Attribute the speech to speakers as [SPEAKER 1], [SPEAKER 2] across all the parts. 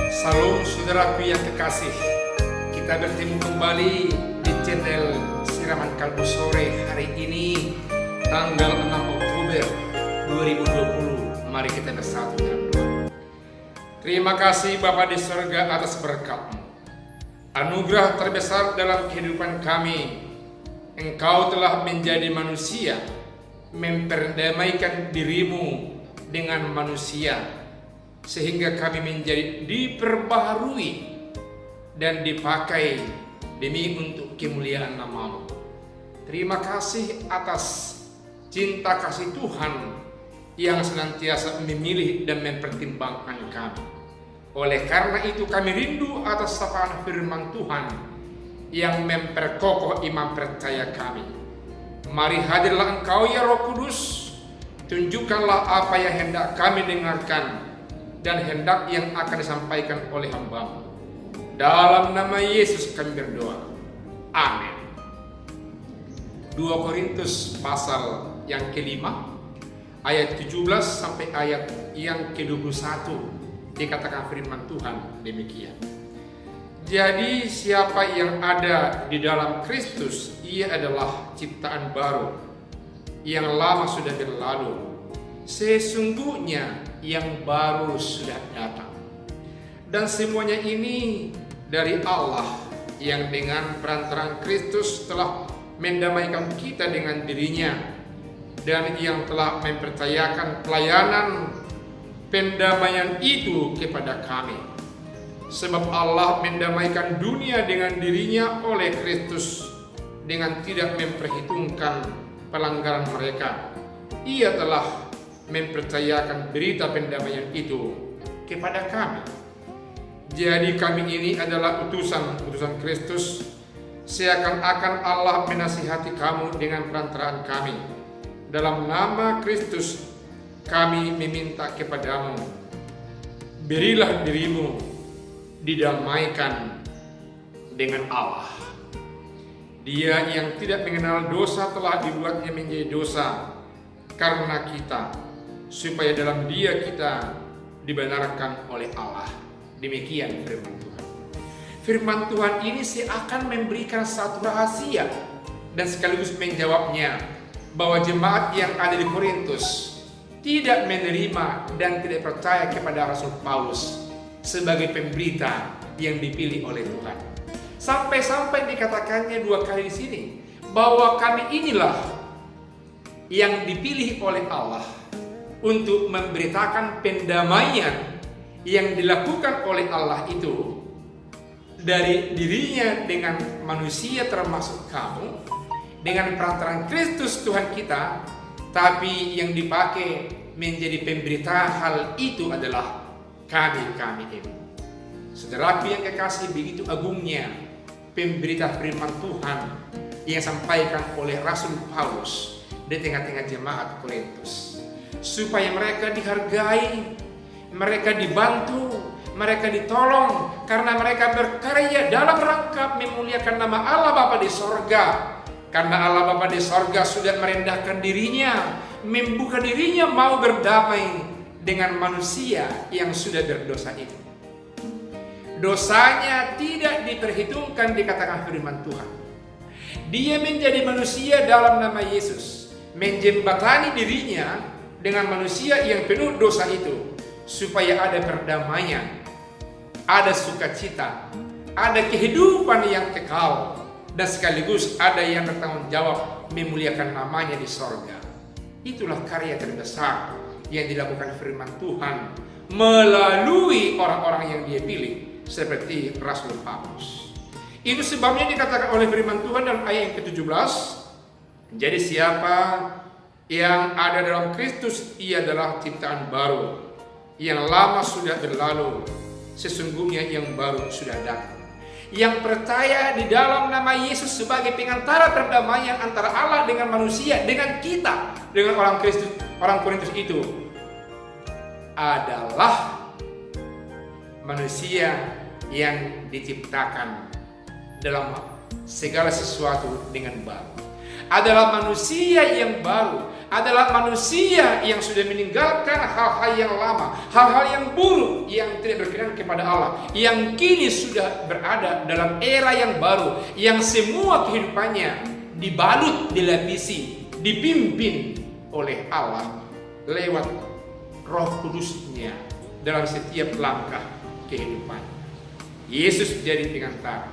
[SPEAKER 1] Salam saudaraku yang kekasih, kita bertemu kembali di channel Siraman Kalbu Sore hari ini tanggal 6 Oktober 2020. Mari kita bersatu dalam doa. Terima kasih Bapa di surga atas berkat-Mu, anugerah terbesar dalam kehidupan kami. Engkau telah menjadi manusia, memperdamaikan dirimu dengan manusia, sehingga kami menjadi diperbaharui dan dipakai demi untuk kemuliaan nama-Mu. Terima kasih atas cinta kasih Tuhan yang senantiasa memilih dan mempertimbangkan kami. Oleh karena itu kami rindu atas sapaan firman Tuhan yang memperkokoh iman percaya kami. Mari hadirlah Engkau ya Roh Kudus, tunjukkanlah apa yang hendak kami dengarkan dan hendak yang akan disampaikan oleh hamba-Mu. Dalam nama Yesus kami berdoa. Amin. 2 Korintus pasal yang kelima, ayat 17 sampai ayat yang ke-21, dikatakan firman Tuhan demikian. Jadi siapa yang ada di dalam Kristus, ia adalah ciptaan baru. Yang lama sudah berlalu, sesungguhnya yang baru sudah datang. Dan semuanya ini dari Allah yang dengan perantaraan Kristus telah mendamaikan kita dengan dirinya dan yang telah mempercayakan pelayanan pendamaian itu kepada kami. Sebab Allah mendamaikan dunia dengan dirinya oleh Kristus dengan tidak memperhitungkan pelanggaran mereka. Ia telah mempercayakan berita pendamaian itu kepada kami. Jadi kami ini adalah utusan Kristus, seakan-akan Allah menasihati kamu dengan perantaraan kami. Dalam nama Kristus kami meminta kepadamu, berilah dirimu didamaikan dengan Allah. Dia yang tidak mengenal dosa telah dibuatnya menjadi dosa karena kita, supaya dalam Dia kita dibenarkan oleh Allah. Demikian firman Tuhan. Firman Tuhan ini seakan memberikan satu rahasia dan sekaligus menjawabnya, bahwa jemaat yang ada di Korintus tidak menerima dan tidak percaya kepada Rasul Paulus sebagai pemberita yang dipilih oleh Tuhan. Sampai-sampai dikatakannya 2 kali di sini, bahwa kami inilah yang dipilih oleh Allah untuk memberitakan pendamaian yang dilakukan oleh Allah itu dari dirinya dengan manusia termasuk kamu dengan perantaraan Kristus Tuhan kita, tapi yang dipakai menjadi pemberita hal itu adalah kami ini. Saudaraku yang kekasih, begitu agungnya pemberita firman Tuhan yang disampaikan oleh Rasul Paulus di tengah-tengah jemaat Korintus, supaya mereka dihargai, mereka dibantu, mereka ditolong, karena mereka berkarya dalam rangka memuliakan nama Allah Bapa di sorga. Karena Allah Bapa di sorga sudah merendahkan dirinya, membuka dirinya mau berdamai dengan manusia yang sudah berdosa itu. Dosanya tidak diperhitungkan, dikatakan firman Tuhan. Dia menjadi manusia dalam nama Yesus, menjembatani dirinya dengan manusia yang penuh dosa itu, supaya ada perdamaian, ada sukacita, ada kehidupan yang kekal, dan sekaligus ada yang bertanggung jawab memuliakan namanya di sorga. Itulah karya terbesar yang dilakukan firman Tuhan melalui orang-orang yang Dia pilih, seperti Rasul Paulus. Itu sebabnya dikatakan oleh firman Tuhan dalam ayat yang ke-17, jadi siapa yang ada dalam Kristus, ia adalah ciptaan baru. Yang lama sudah berlalu, sesungguhnya yang baru sudah datang. Yang percaya di dalam nama Yesus sebagai pengantara perdamaian antara Allah dengan manusia, dengan kita, dengan orang Korintus itu adalah manusia yang diciptakan dalam segala sesuatu dengan baru. Adalah manusia yang baru, adalah manusia yang sudah meninggalkan hal-hal yang lama, hal-hal yang buruk yang tidak berkenan kepada Allah, yang kini sudah berada dalam era yang baru, yang semua kehidupannya dibalut, dilapisi, dipimpin oleh Allah lewat Roh Kudus-Nya dalam setiap langkah kehidupan. Yesus jadi pengantara,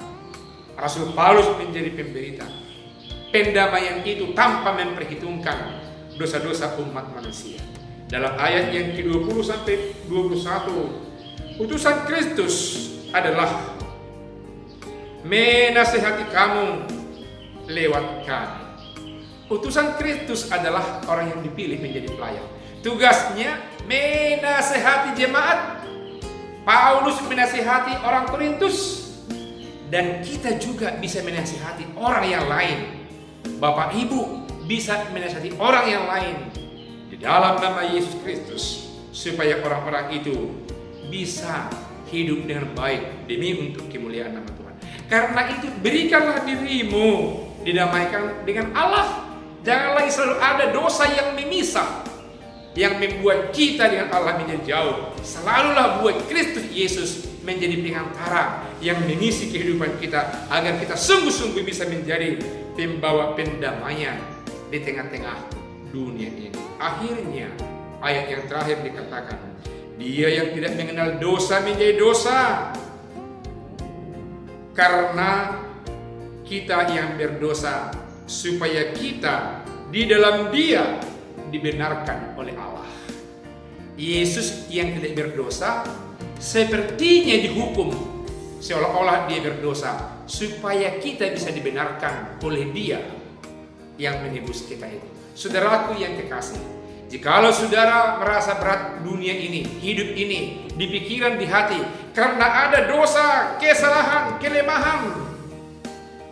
[SPEAKER 1] Rasul Paulus menjadi pemberita. Pendamaian itu tanpa memperhitungkan dosa-dosa umat manusia. Dalam ayat yang ke-20 sampai 21, utusan Kristus adalah menasihati kamu lewat kami. Utusan Kristus adalah orang yang dipilih menjadi pelayan. Tugasnya menasihati jemaat. Paulus menasihati orang Korintus, dan kita juga bisa menasihati orang yang lain. Bapak Ibu bisa menasihati orang yang lain di dalam nama Yesus Kristus, supaya orang-orang itu bisa hidup dengan baik demi untuk kemuliaan nama Tuhan. Karena itu berikanlah dirimu didamaikan dengan Allah. Jangan lagi selalu ada dosa yang memisah, yang membuat kita dengan Allah menjadi jauh. Selalulah buat Kristus Yesus menjadi pengantara yang mengisi kehidupan kita, agar kita sungguh-sungguh bisa menjadi pembawa pendamaian di tengah-tengah dunia ini. Akhirnya ayat yang terakhir dikatakan, Dia yang tidak mengenal dosa menjadi dosa karena kita yang berdosa, supaya kita di dalam Dia dibenarkan oleh Allah. Yesus yang tidak berdosa sepertinya dihukum seolah-olah dia berdosa, supaya kita bisa dibenarkan oleh Dia yang menebus kita itu. Saudaraku yang kekasih, jikalau saudara merasa berat dunia ini, hidup ini, di pikiran, di hati, karena ada dosa, kesalahan, kelemahan,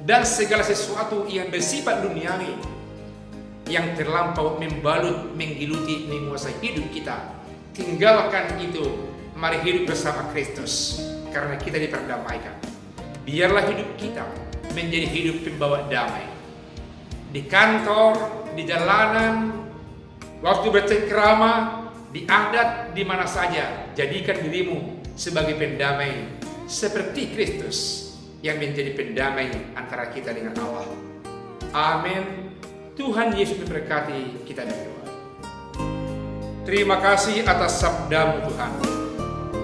[SPEAKER 1] dan segala sesuatu yang bersifat duniawi yang terlampau membalut, menggeluti, menguasai hidup kita, tinggalkan itu. Mari hidup bersama Kristus, karena kita diperdamaikan. Biarlah hidup kita menjadi hidup pembawa damai. Di kantor, di jalanan, waktu bercengkrama, di adat, di mana saja, jadikan dirimu sebagai pendamai seperti Kristus yang menjadi pendamai antara kita dengan Allah. Amin. Tuhan Yesus memberkati kita berdoa. Terima kasih atas sabda-Mu Tuhan,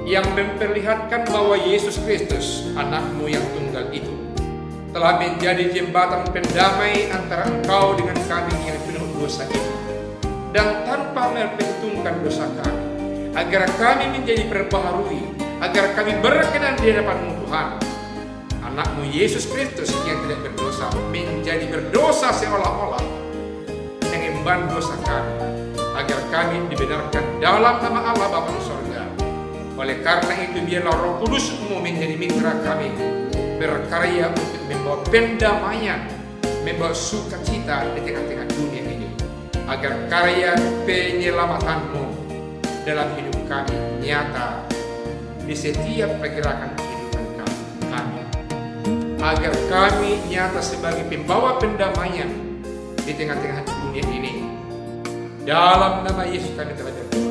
[SPEAKER 1] yang memperlihatkan bahwa Yesus Kristus, anak-Mu yang tunggal itu, telah menjadi jembatan pendamai antara Engkau dengan kami yang penuh dosa itu, dan tanpa memperhitungkan dosa kami, agar kami menjadi perbaharui, agar kami berkenan di hadapan-Mu Tuhan. Anak-Mu Yesus Kristus yang tidak berdosa menjadi berdosa seolah-olah mengemban dosa kami, agar kami dibenarkan dalam nama Allah Bapa di surga. Oleh karena itu, biarlah Roh Kudus-Mu menjadi mitra kami, berkarya untuk membawa pendamaian, membawa sukacita di tengah-tengah dunia ini, agar karya penyelamatan-Mu dalam hidup kami nyata di setiap pergerakan kehidupan kami, agar kami nyata sebagai pembawa pendamaian di tengah-tengah dunia ini. Dalam nama Yesus kami telah berdoa.